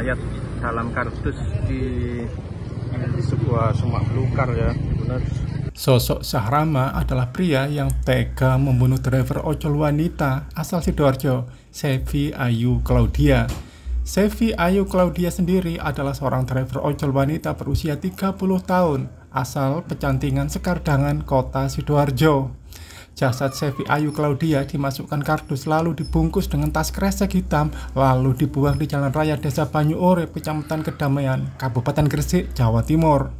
mayat dalam kardus di sebuah semak belukar ya. Benar. Sosok Syahrama adalah pria yang tega membunuh driver ojol wanita asal Sidoarjo, Sevi Ayu Claudia. Sevi Ayu Claudia sendiri adalah seorang driver ojol wanita berusia 30 tahun, asal Pecantingan Sekardangan, Kota Sidoarjo. Jasad Sevi Ayu Claudia dimasukkan kardus lalu dibungkus dengan tas kresek hitam, lalu dibuang di Jalan Raya Desa Banyu Urip, Kecamatan Kedamaian, Kabupaten Gresik, Jawa Timur.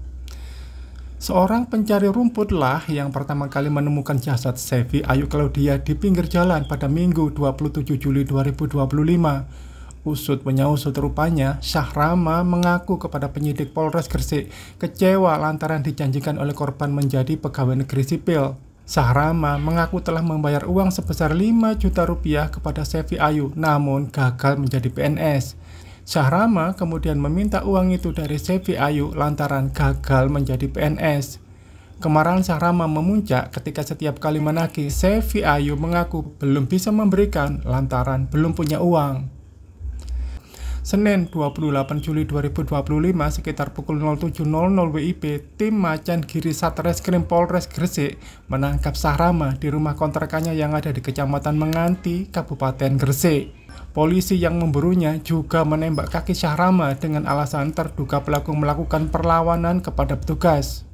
Seorang pencari rumputlah yang pertama kali menemukan jasad Sevi Ayu Claudia di pinggir jalan pada Minggu 27 Juli 2025. Usut menyausut rupanya, Syahrama mengaku kepada penyidik Polres Gresik kecewa lantaran dijanjikan oleh korban menjadi pegawai negeri sipil. Syahrama mengaku telah membayar uang sebesar 5 juta rupiah kepada Sevi Ayu, namun gagal menjadi PNS. Syahrama kemudian meminta uang itu dari Sevi Ayu lantaran gagal menjadi PNS. Kemarahan Syahrama memuncak ketika setiap kali menagih, Sevi Ayu mengaku belum bisa memberikan lantaran belum punya uang. Senin 28 Juli 2025 sekitar pukul 07.00 WIB, tim Macan Giri Satreskrim Polres Gresik menangkap Syahrama di rumah kontrakannya yang ada di Kecamatan Menganti, Kabupaten Gresik. Polisi yang memburunya juga menembak kaki Syahrama dengan alasan terduga pelaku melakukan perlawanan kepada petugas.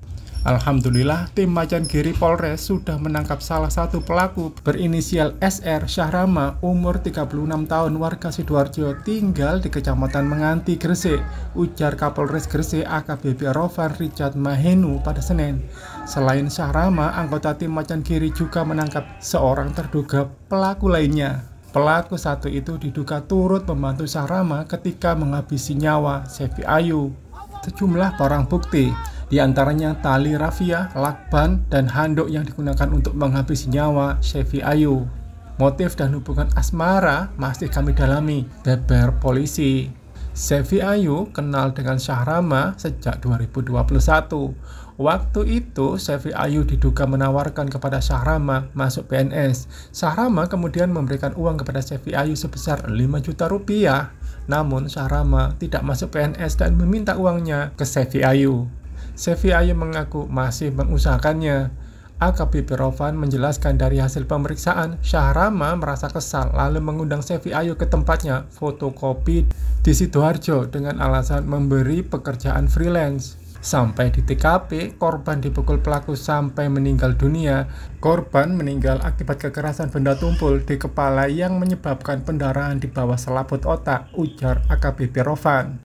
Alhamdulillah, tim Macan Giri Polres sudah menangkap salah satu pelaku berinisial SR. Syahrama, umur 36 tahun, warga Sidoarjo, tinggal di Kecamatan Menganti, Gresik, ujar Kapolres Gresik AKBP Rovan Richard Mahenu pada Senin. Selain Syahrama, anggota tim Macan Giri juga menangkap seorang terduga pelaku lainnya. Pelaku satu itu diduga turut membantu Syahrama ketika menghabisi nyawa Sevi Ayu. Sejumlah barang bukti, diantaranya tali rafia, lakban, dan handuk yang digunakan untuk menghabisi nyawa Sevi Ayu. Motif dan hubungan asmara masih kami dalami, beber polisi. Sevi Ayu kenal dengan Syahrama sejak 2021. Waktu itu, Sevi Ayu diduga menawarkan kepada Syahrama masuk PNS. Syahrama kemudian memberikan uang kepada Sevi Ayu sebesar 5 juta rupiah. Namun, Syahrama tidak masuk PNS dan meminta uangnya ke Sevi Ayu. Sevi Ayu mengaku masih mengusahakannya. AKBP Rovan menjelaskan dari hasil pemeriksaan, Syahrama merasa kesal lalu mengundang Sevi Ayu ke tempatnya fotokopi di Sidoarjo dengan alasan memberi pekerjaan freelance. Sampai di TKP, korban dipukul pelaku sampai meninggal dunia. Korban meninggal akibat kekerasan benda tumpul di kepala yang menyebabkan pendarahan di bawah selaput otak, ujar AKBP Rovan.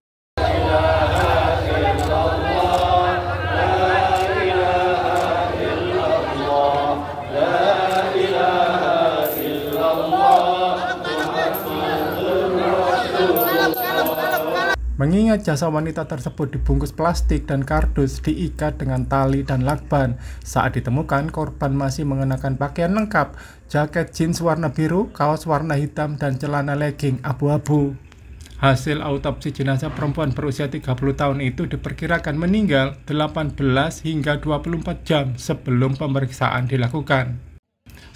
Mengingat jasad wanita tersebut dibungkus plastik dan kardus diikat dengan tali dan lakban. Saat ditemukan, korban masih mengenakan pakaian lengkap, jaket jeans warna biru, kaos warna hitam, dan celana legging abu-abu. Hasil autopsi jenazah perempuan berusia 30 tahun itu diperkirakan meninggal 18 hingga 24 jam sebelum pemeriksaan dilakukan.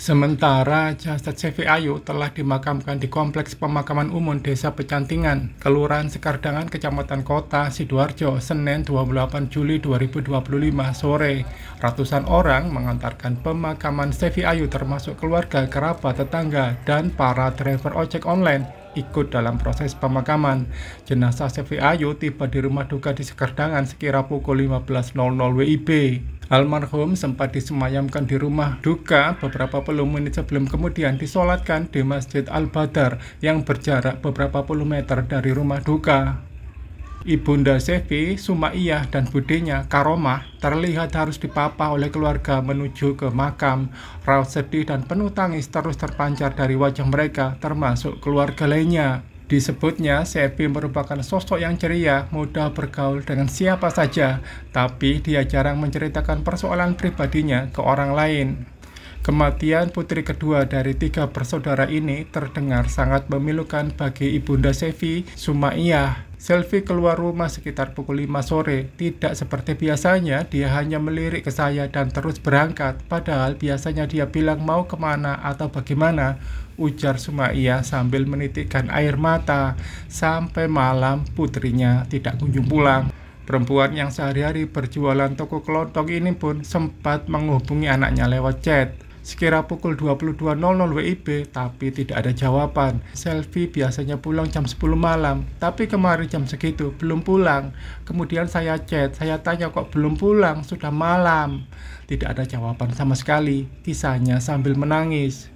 Sementara jasad Sevi Ayu telah dimakamkan di Kompleks Pemakaman Umum Desa Pecantingan, Kelurahan Sekardangan, Kecamatan Kota Sidoarjo, Senin 28 Juli 2025 sore. Ratusan orang mengantarkan pemakaman Sevi Ayu termasuk keluarga, kerabat, tetangga, dan para driver ojek online ikut dalam proses pemakaman. Jenazah Sevi Ayu tiba di rumah duka di Sekardangan sekira pukul 15.00 WIB. Almarhum sempat disemayamkan di rumah duka beberapa puluh menit sebelum kemudian disolatkan di Masjid Al-Badar yang berjarak beberapa puluh meter dari rumah duka. Ibunda Sevi, Sumaiyah, dan budenya, Karomah, terlihat harus dipapah oleh keluarga menuju ke makam. Raut sedih dan penuh tangis terus terpancar dari wajah mereka, termasuk keluarga lainnya. Disebutnya, Sevi merupakan sosok yang ceria, mudah bergaul dengan siapa saja, tapi dia jarang menceritakan persoalan pribadinya ke orang lain. Kematian putri kedua dari 3 bersaudara ini terdengar sangat memilukan bagi Ibunda Sevi, Sumaiyah. Selvi keluar rumah sekitar pukul 5 sore. Tidak seperti biasanya, dia hanya melirik ke saya dan terus berangkat. Padahal biasanya dia bilang mau kemana atau bagaimana, ujar Sumaiyah sambil menitikkan air mata. Sampai malam putrinya tidak kunjung pulang. Perempuan yang sehari-hari berjualan toko kelontong ini pun sempat menghubungi anaknya lewat chat. Sekira pukul 22.00 WIB, tapi tidak ada jawaban. Selvi biasanya pulang jam 10 malam, tapi kemarin jam segitu belum pulang. Kemudian saya chat, saya tanya kok belum pulang, sudah malam. Tidak ada jawaban sama sekali, kisahnya sambil menangis.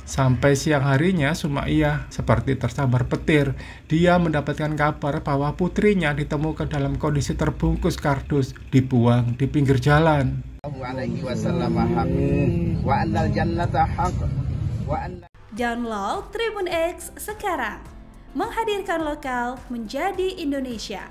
Sampai siang harinya, Sumaiyah seperti tersambar petir. Dia mendapatkan kabar bahwa putrinya ditemukan dalam kondisi terbungkus kardus, dibuang di pinggir jalan. Download Tribun X sekarang, menghadirkan lokal menjadi Indonesia.